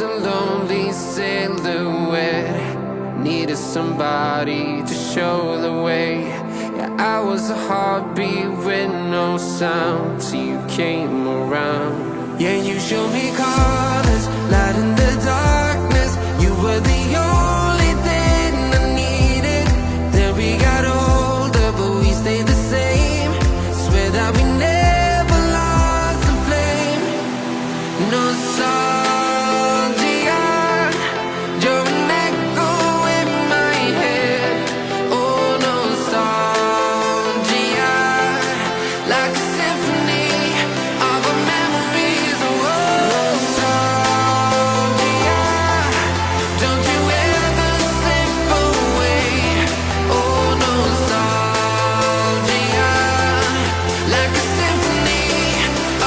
a lonely silhouette, needed somebody to show the way. Yeah, I was a heartbeat with no sound till you came around. Yeah, you showed me colors, light in the darkness. You were the only thing I needed. Then we got older, but we stayed the same. Swear that we never lost the flame. Nostalgia, you're an echo in my head. Oh, nostalgia, like a symphony of our memories. Oh, nostalgia, don't you ever slip away. Oh, nostalgia, like a symphony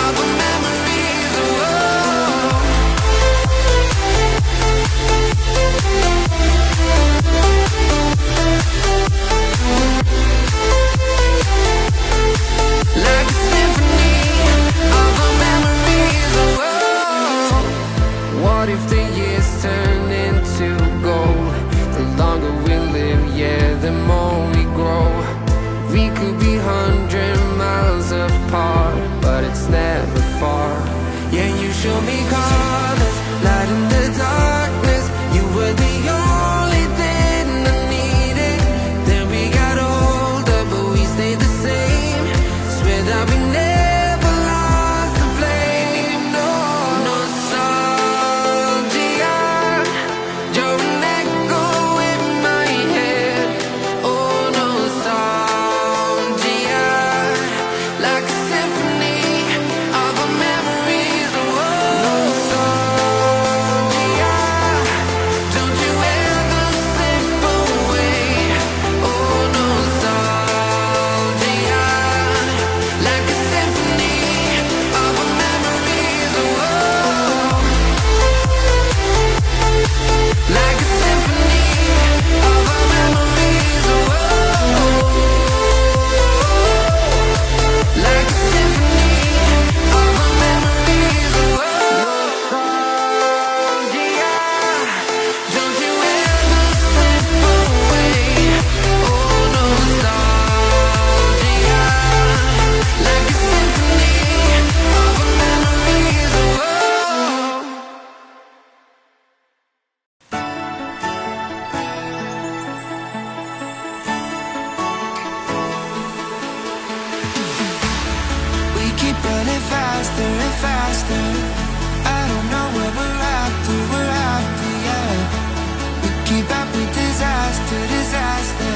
of our memories. Oh, like a symphony of our memories. Oh, what if the years turn into gold? The longer we live, yeah, the more we grow. We could be 100 miles apart, but it's never far. Yeah, you show me colors, light in the darkness. You were the only thing I needed. Then we got older, but we stayed the same. Swear that we never lost the flame. No, nostalgia, you're an echo in my head. Oh, nostalgia, like a symphony of our memories. Oh, nostalgia, don't you ever slip away. Oh, nostalgia, like a symphony of our memories. Oh, like a symphony of our memories. Oh, like a symphony of our memories. Oh, nostalgia, don't you ever slip away. Oh, nostalgia, like a symphony of our memories. Oh, we keep running faster and faster. I don't know where we're after, yeah. We keep up with disaster, disaster.